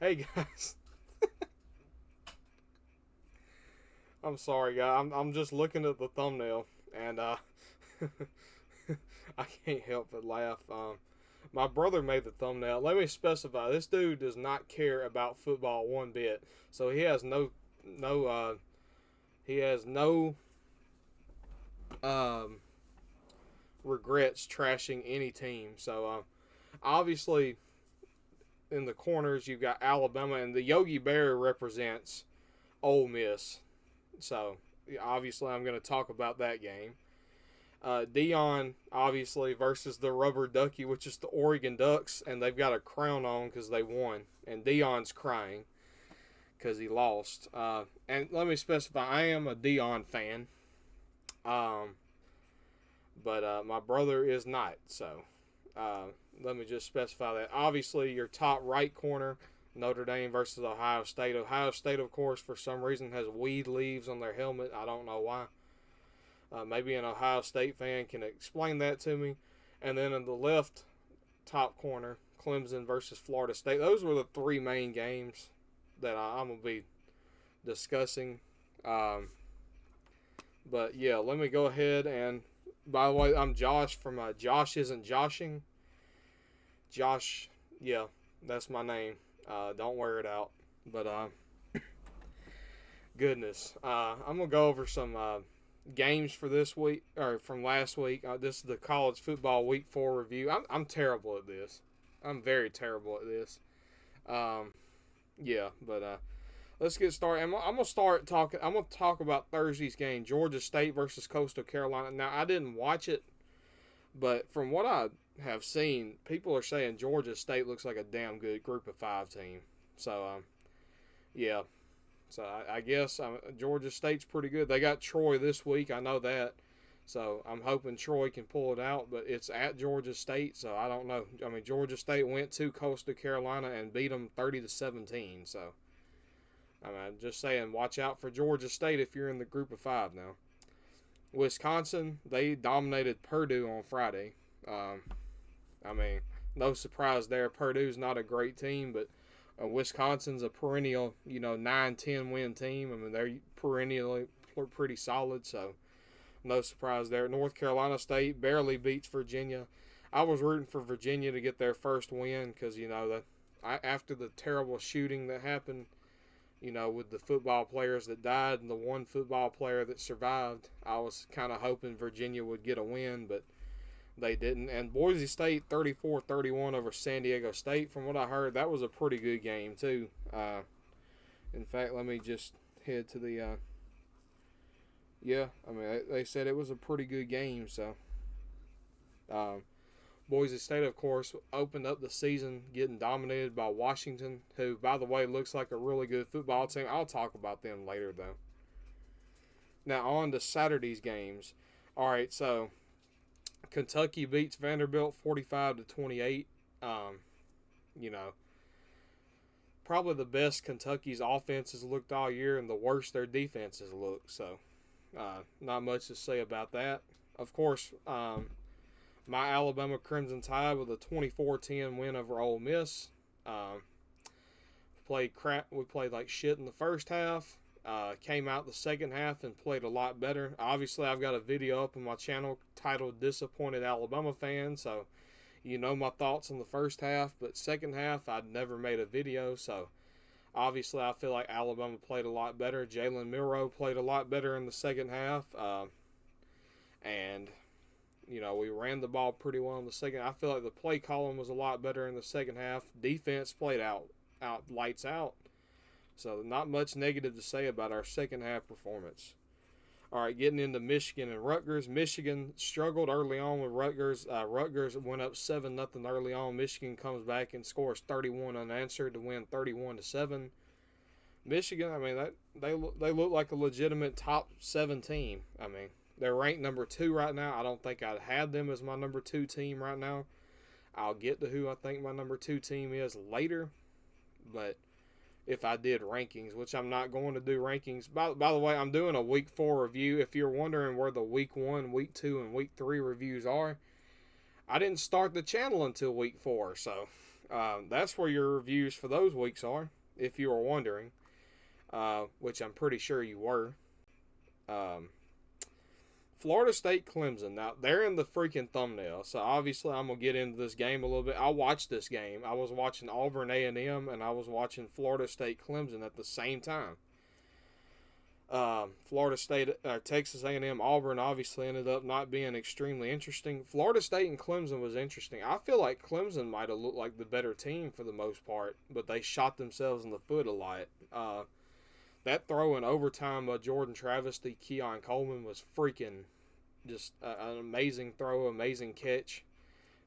Hey guys, I'm sorry, guys. I'm just looking at the thumbnail and I can't help but laugh. My brother made the thumbnail. Let me specify: this dude does not care about football one bit, so no he has no um, regrets trashing any team. So obviously, in the corners you've got Alabama, and the Yogi Bear represents Ole Miss. So obviously, I'm going to talk about that game. Deion, obviously, versus the Rubber Ducky, which is the Oregon Ducks, and they've got a crown on because they won. And Deion's crying because he lost. And let me specify, I am a Deion fan, um, but my brother is not. So uh, let me just specify that. Obviously, your top right corner, Notre Dame versus Ohio State. Ohio State, of course, for some reason has weed leaves on their helmet. I don't know why. Maybe an Ohio State fan can explain that to me. And then in the left top corner, Clemson versus Florida State. Those were the three main games that I'm going to be discussing. Um, but yeah, let me go ahead and, by the way, I'm Josh from Josh Isn't Joshing. Josh, yeah, that's my name. Don't wear it out. But goodness, I'm going to go over some games for this week or from last week. This is the college football week 4 review. I'm terrible at this. I'm very terrible at this. Um, yeah, but let's get started. I'm gonna start talking. I'm gonna talk about Thursday's game, Georgia State versus Coastal Carolina. Now I didn't watch it, but from what I have seen, people are saying Georgia State looks like a damn good Group of 5 team. So yeah, so I guess Georgia State's pretty good. They got Troy this week. I know that. So I'm hoping Troy can pull it out, but it's at Georgia State, so I don't know. I mean, Georgia State went to Coastal Carolina and beat them 30-17. So I mean, I'm just saying, watch out for Georgia State if you're in the Group of 5 now. Wisconsin, they dominated Purdue on Friday. Um, I mean, no surprise there. Purdue's not a great team, but Wisconsin's a perennial, 9-10 win team. I mean, they're perennially pretty solid, so no surprise there. North Carolina State barely beats Virginia. I was rooting for Virginia to get their first win because, after the terrible shooting that happened, with the football players that died and the one football player that survived, I was kind of hoping Virginia would get a win, but they didn't. And Boise State 34-31 over San Diego State. From what I heard, that was a pretty good game too. In fact, let me just head to the. Yeah, I mean they said it was a pretty good game. So um, Boise State, of course, opened up the season getting dominated by Washington, who, by the way, looks like a really good football team. I'll talk about them later, though. Now on to Saturday's games. All right, so Kentucky beats Vanderbilt 45-28. Um, you know, probably the best Kentucky's offense has looked all year, and the worst their defense has looked. So, not much to say about that. Of course, my Alabama Crimson Tide with a 24-10 win over Ole Miss. Um, we played like shit in the first half. Came out the second half and played a lot better. Obviously, I've got a video up on my channel titled Disappointed Alabama Fan, so you know my thoughts on the first half, but second half, I'd never made a video, so obviously I feel like Alabama played a lot better. Jalen Milroe played a lot better in the second half, and we ran the ball pretty well in the second. I feel like the play calling was a lot better in the second half. Defense played out lights out. So not much negative to say about our second half performance. All right, getting into Michigan and Rutgers. Michigan struggled early on with Rutgers. Rutgers went up 7-0 early on. Michigan comes back and scores 31 unanswered to win 31-7. Michigan, I mean, they look like a legitimate top 7 team. I mean, they're ranked number 2 right now. I don't think I'd have them as my number 2 team right now. I'll get to who I think my number 2 team is later, but if I did rankings, which I'm not going to do rankings. By the way, I'm doing a week 4 review. If you're wondering where the week 1, week 2, and week 3 reviews are, I didn't start the channel until week 4, so that's where your reviews for those weeks are, if you were wondering, which I'm pretty sure you were. Um, Florida State Clemson. Now, they're in the freaking thumbnail, so obviously I'm going to get into this game a little bit. I watched this game. I was watching Auburn A&M, and I was watching Florida State Clemson at the same time. Florida State, Texas A&M, Auburn obviously ended up not being extremely interesting. Florida State and Clemson was interesting. I feel like Clemson might have looked like the better team for the most part, but they shot themselves in the foot a lot. That throw in overtime by Jordan Travis to Keon Coleman was freaking just an amazing throw, amazing catch.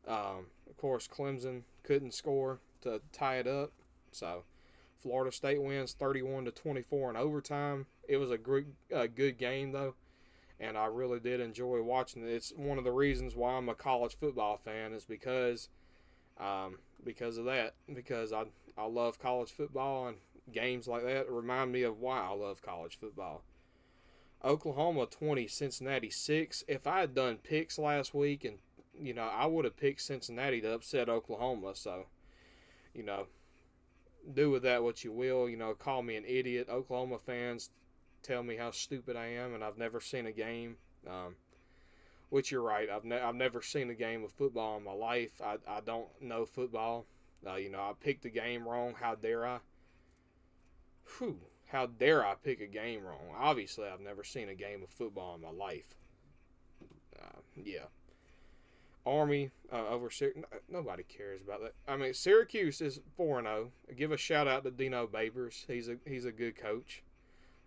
Of course, Clemson couldn't score to tie it up, so Florida State wins 31-24 in overtime. It was a good game though, and I really did enjoy watching it. It's one of the reasons why I'm a college football fan is because of that. Because I love college football, and games like that remind me of why I love college football. Oklahoma 20, Cincinnati 6. If I had done picks last week, and I would have picked Cincinnati to upset Oklahoma. So, do with that what you will. Call me an idiot. Oklahoma fans tell me how stupid I am, and I've never seen a game. Which you're right. I've never seen a game of football in my life. I don't know football. I picked the game wrong. How dare I? Whew. How dare I pick a game wrong? Obviously, I've never seen a game of football in my life. Yeah. Army over Syracuse. Nobody cares about that. I mean, Syracuse is 4-0. Give a shout out to Dino Babers. He's a good coach.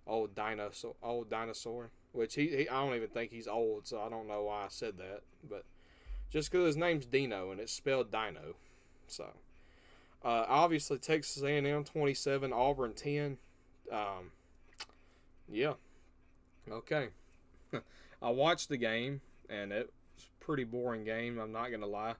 Old dinosaur. Which I don't even think he's old, so I don't know why I said that. But just because his name's Dino and it's spelled Dino. So obviously Texas A&M 27, Auburn 10. Yeah. Okay. I watched the game, and it was a pretty boring game. I'm not gonna lie.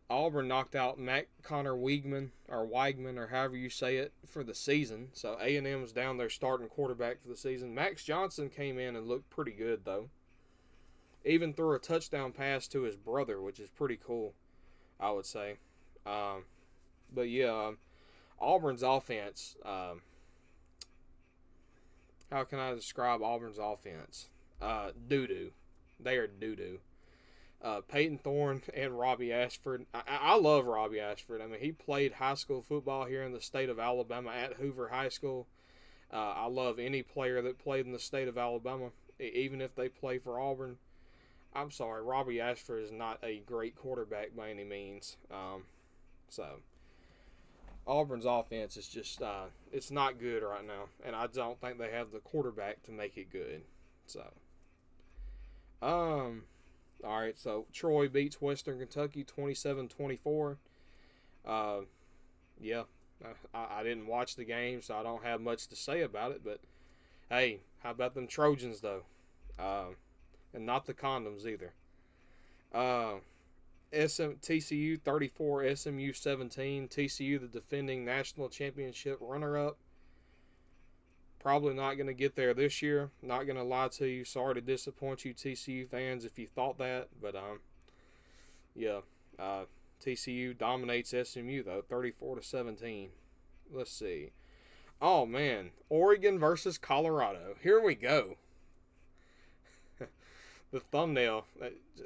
Auburn knocked out Connor Weigman or however you say it for the season. So A&M was down their starting quarterback for the season. Max Johnson came in and looked pretty good though. Even threw a touchdown pass to his brother, which is pretty cool, I would say. But yeah, Auburn's offense. How can I describe Auburn's offense? Doo-doo. They are doo-doo. Peyton Thorne and Robbie Ashford. I love Robbie Ashford. I mean, he played high school football here in the state of Alabama at Hoover High School. I love any player that played in the state of Alabama, even if they play for Auburn. I'm sorry, Robbie Ashford is not a great quarterback by any means. So Auburn's offense is just it's not good right now, and I don't think they have the quarterback to make it good. So all right, so Troy beats Western Kentucky 27-24. Yeah, I didn't watch the game, so I don't have much to say about it. But hey, how about them Trojans though? And not the condoms either. TCU 34, SMU 17. TCU, the defending national championship runner-up. Probably not going to get there this year. Not going to lie to you. Sorry to disappoint you, TCU fans, if you thought that. But, yeah. TCU dominates SMU, though, 34-17. Let's see. Oh, man. Oregon versus Colorado. Here we go. The thumbnail,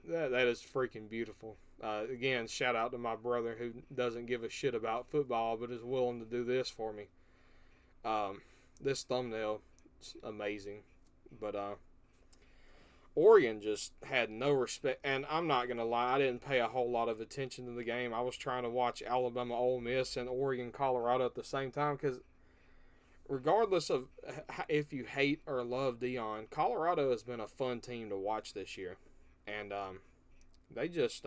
that is freaking beautiful. Again, shout out to my brother who doesn't give a shit about football but is willing to do this for me. This thumbnail is amazing. But Oregon just had no respect. And I'm not going to lie, I didn't pay a whole lot of attention to the game. I was trying to watch Alabama, Ole Miss, and Oregon, Colorado at the same time because regardless of if you hate or love Deion, Colorado has been a fun team to watch this year. And they just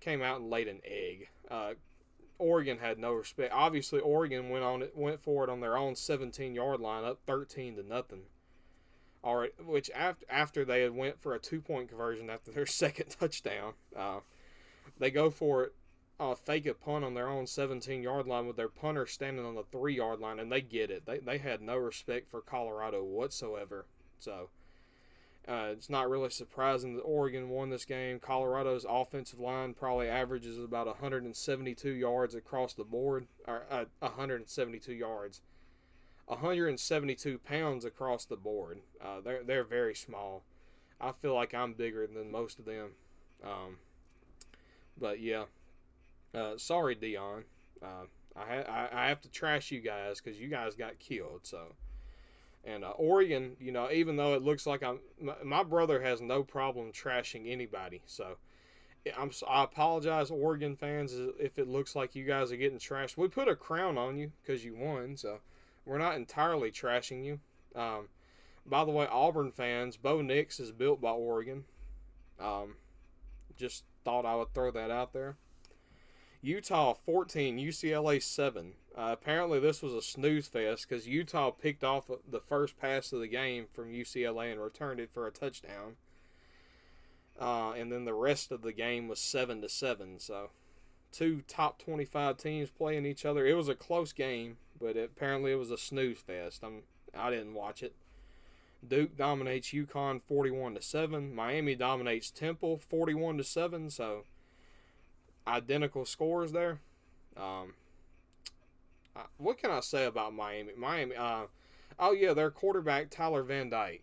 came out and laid an egg. Oregon had no respect. Obviously, Oregon went for it on their own 17-yard line, up 13-0. All right, which after they had went for a 2-point conversion after their second touchdown, they go for it. Fake a punt on their own 17-yard line with their punter standing on the 3-yard line, and they get it. They had no respect for Colorado whatsoever. So, It's not really surprising that Oregon won this game. Colorado's offensive line probably averages about 172 yards across the board, or 172 yards, 172 pounds across the board. They're very small. I feel like I'm bigger than most of them. Um, but yeah, sorry Deion. I have to trash you guys because you guys got killed. So. And Oregon, even though it looks like my brother has no problem trashing anybody. So I apologize, Oregon fans, if it looks like you guys are getting trashed. We put a crown on you because you won, so we're not entirely trashing you. By the way, Auburn fans, Bo Nix is built by Oregon. Um, just thought I would throw that out there. Utah 14, UCLA 7. Apparently, this was a snooze fest because Utah picked off the first pass of the game from UCLA and returned it for a touchdown. And then the rest of the game was 7-7. So, two top 25 teams playing each other. It was a close game, but apparently it was a snooze fest. I didn't watch it. Duke dominates UConn 41-7. Miami dominates Temple 41-7. So, identical scores there. What can I say about Miami? Oh yeah, their quarterback Tyler Van Dyke.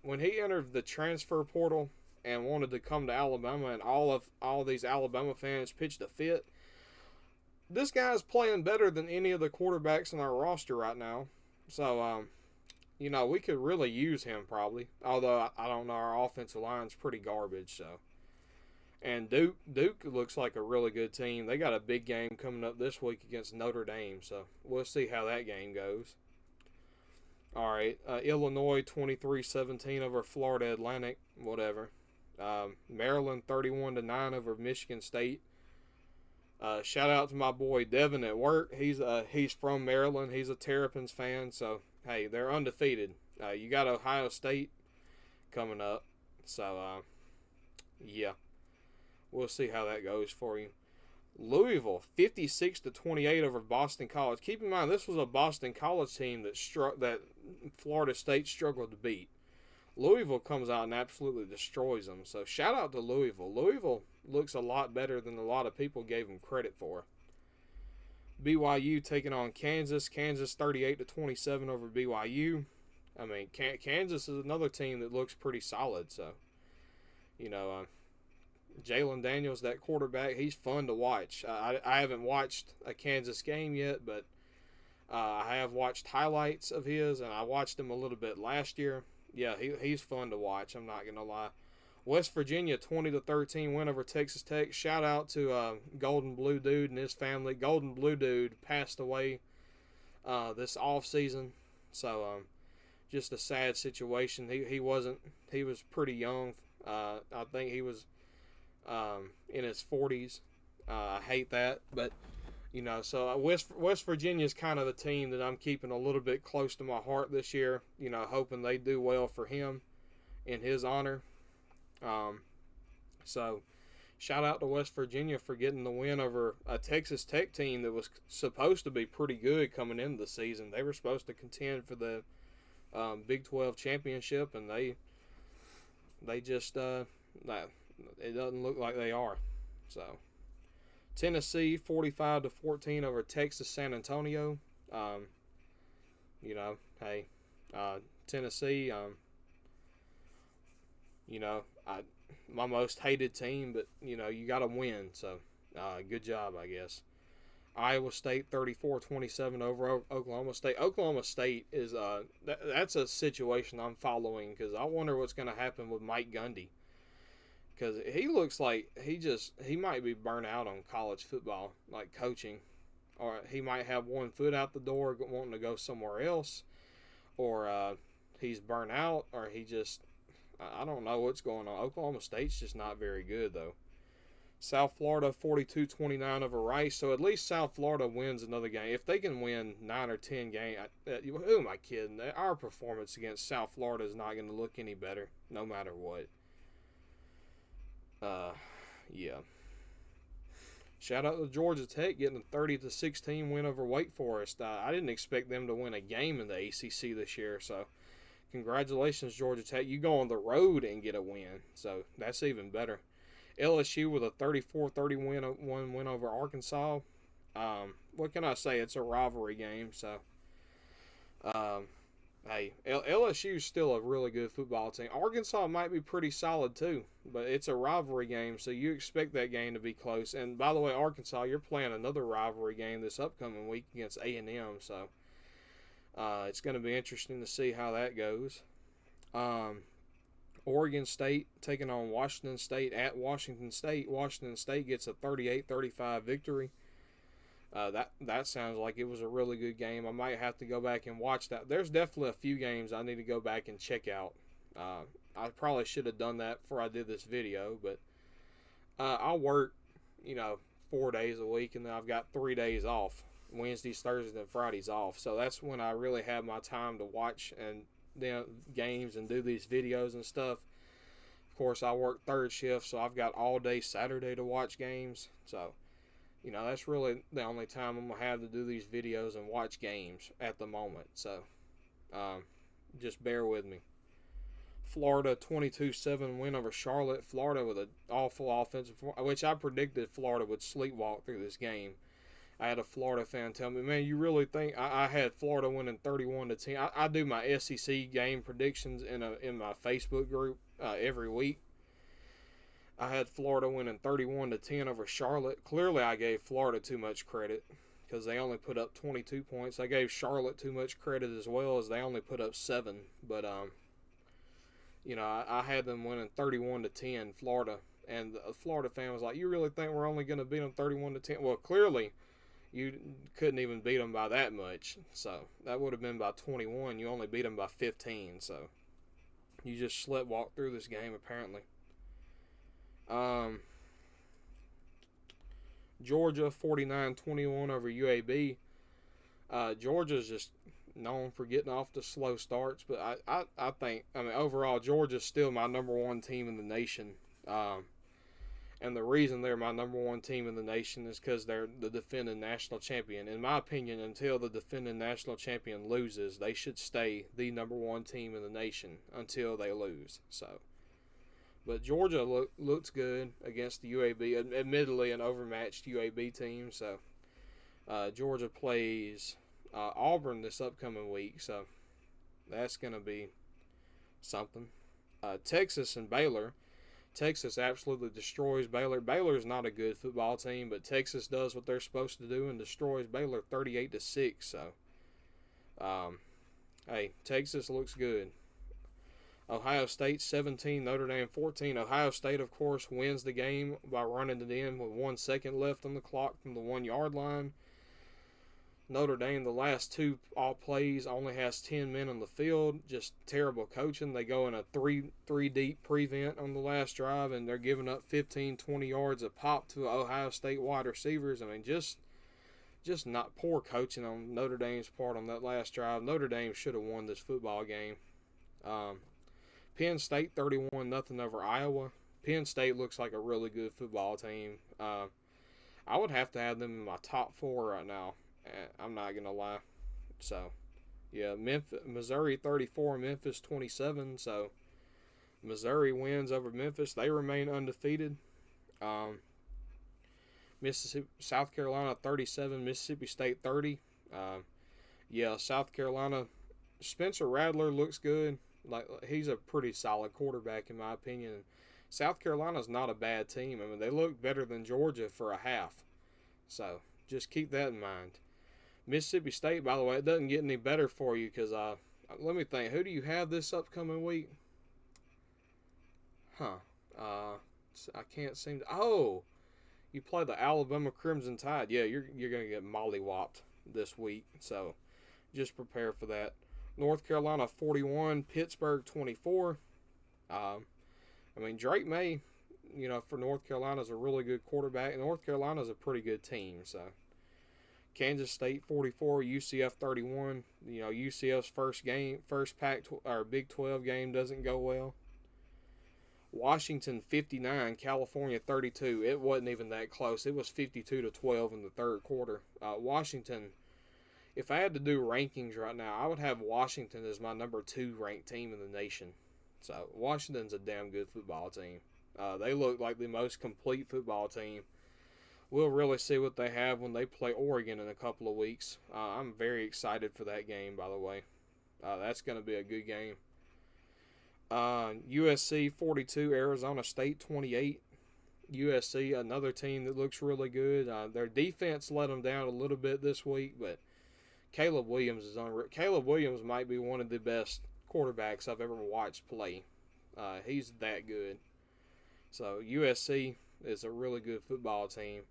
When he entered the transfer portal and wanted to come to Alabama, and all these Alabama fans pitched a fit. This guy's playing better than any of the quarterbacks in our roster right now. So, we could really use him probably. Although I don't know, our offensive line's pretty garbage. So. And Duke looks like a really good team. They got a big game coming up this week against Notre Dame, so we'll see how that game goes. All right, Illinois 23-17 over Florida Atlantic, whatever. Maryland 31-9 over Michigan State. Shout out to my boy Devin at work. He's from Maryland. He's a Terrapins fan, so hey, they're undefeated. You got Ohio State coming up, so yeah. We'll see how that goes for you. Louisville 56-28 over Boston College. Keep in mind this was a Boston College team that Florida State struggled to beat. Louisville comes out and absolutely destroys them. So shout out to Louisville. Louisville looks a lot better than a lot of people gave them credit for. BYU taking on Kansas. Kansas 38-27 over BYU. I mean, Kansas is another team that looks pretty solid. So, Jalen Daniels, that quarterback, he's fun to watch. I haven't watched a Kansas game yet, but I have watched highlights of his, and I watched him a little bit last year. Yeah, he's fun to watch. I'm not gonna lie. West Virginia 20-13 win over Texas Tech. Shout out to Golden Blue Dude and his family. Golden Blue Dude passed away this off season, so just a sad situation. He was pretty young. I think he was in his 40s. I hate that, but so West Virginia is kind of the team that I'm keeping a little bit close to my heart this year. Hoping they do well for him in his honor. So shout out to West Virginia for getting the win over a Texas Tech team that was supposed to be pretty good coming into the season. They were supposed to contend for the Big 12 championship, and they just it doesn't look like they are. So Tennessee 45-14 over Texas San Antonio. Hey, Tennessee. My most hated team, but you got to win. So good job, I guess. Iowa State 34-27 over Oklahoma State. Oklahoma State is that's a situation I'm following because I wonder what's going to happen with Mike Gundy. Because he looks like he might be burnt out on college football, like coaching. Or he might have one foot out the door wanting to go somewhere else. Or he's burnt out, or I don't know what's going on. Oklahoma State's just not very good, though. South Florida 42-29 over Rice. So at least South Florida wins another game. If they can win 9 or 10 games, who am I kidding? Our performance against South Florida is not going to look any better, no matter what. Yeah. Shout out to Georgia Tech getting a 30-16 win over Wake Forest. I didn't expect them to win a game in the ACC this year, so Congratulations, Georgia Tech. You go on the road and get a win. So that's even better. LSU with a 34-31 win over Arkansas. What can I say? It's a rivalry game. So, um, hey, LSU is still a really good football team. Arkansas might be pretty solid too, but it's a rivalry game, so you expect that game to be close. And by the way, Arkansas, you're playing another rivalry game this upcoming week against A&M, so it's going to be interesting to see how that goes. Um, Oregon State taking on Washington State at Washington State. Washington State gets a 38-35 victory. That sounds like it was a really good game. I might have to go back and watch that. There's definitely a few games I need to go back and check out. I probably should have done that before I did this video, but I'll work, 4 days a week, and then I've got 3 days off. Wednesdays, Thursdays, and Fridays off. So that's when I really have my time to watch and games and do these videos and stuff. Of course, I work third shift, so I've got all day Saturday to watch games. So, that's really the only time I'm going to have to do these videos and watch games at the moment. So, just bear with me. Florida 22-7 win over Charlotte. Florida with an awful offensive, which I predicted Florida would sleepwalk through this game. I had a Florida fan tell me, man, you really think I had Florida winning 31-10? I do my SEC game predictions in my Facebook group every week. I had Florida winning 31-10 over Charlotte. Clearly, I gave Florida too much credit because they only put up 22 points. I gave Charlotte too much credit as well, as they only put up 7. But I had them winning 31-10, Florida, and the Florida fan was like, "You really think we're only going to beat them 31-10?" Well, clearly, you couldn't even beat them by that much. So that would have been by 21. You only beat them by 15. So you just sleepwalked through this game apparently. Georgia 49-21 over UAB. Georgia's just known for getting off to slow starts, but I think overall Georgia's still my number one team in the nation. And the reason they're my number one team in the nation is because they're the defending national champion. In my opinion, until the defending national champion loses, they should stay the number one team in the nation until they lose. So, but Georgia looks good against the UAB, admittedly an overmatched UAB team. So, Georgia plays Auburn this upcoming week, so that's going to be something. Texas and Baylor. Texas absolutely destroys Baylor. Baylor's not a good football team, but Texas does what they're supposed to do and destroys Baylor 38-6. So, hey, Texas looks good. Ohio State 17, Notre Dame 14. Ohio State, of course, wins the game by running it in with 1 second left on the clock from the 1 yard line. Notre Dame, the last two plays, only has 10 men on the field. Just terrible coaching. They go in a three deep prevent on the last drive, and they're giving up 15, 20 yards a pop to Ohio State wide receivers. Just not poor coaching on Notre Dame's part on that last drive. Notre Dame should have won this football game. Penn State 31-0 over Iowa. Penn State looks like a really good football team. I would have to have them in my top 4 right now. I'm not going to lie. So, yeah, Missouri 34, Memphis 27. So, Missouri wins over Memphis. They remain undefeated. South Carolina 37, Mississippi State 30. South Carolina. Spencer Rattler looks good. Like, he's a pretty solid quarterback in my opinion. South Carolina's not a bad team. They look better than Georgia for a half. So, just keep that in mind. Mississippi State, by the way, it doesn't get any better for you because, let me think, who do you have this upcoming week? I can't seem to, you play the Alabama Crimson Tide. Yeah, you're going to get mollywopped this week, so just prepare for that. North Carolina 41, Pittsburgh 24. Drake May, for North Carolina is a really good quarterback. North Carolina is a pretty good team, so. Kansas State 44, UCF 31. UCF's first Big 12 game doesn't go well. Washington 59, California 32. It wasn't even that close. It was 52-12 in the third quarter. Washington, If I had to do rankings right now, I would have Washington as my number 2 ranked team in the nation. So Washington's a damn good football team. They look like the most complete football team. We'll really see what they have when they play Oregon in a couple of weeks. I'm very excited for that game, by the way. That's going to be a good game. USC 42, Arizona State 28. USC, another team that looks really good. Their defense let them down a little bit this week, but Caleb Williams is unreal. Caleb Williams might be one of the best quarterbacks I've ever watched play. He's that good. So USC is a really good football team.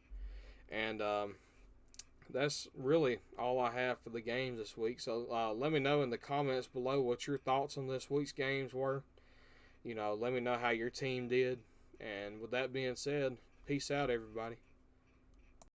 And that's really all I have for the games this week. So let me know in the comments below what your thoughts on this week's games were. Let me know how your team did. And with that being said, peace out, everybody.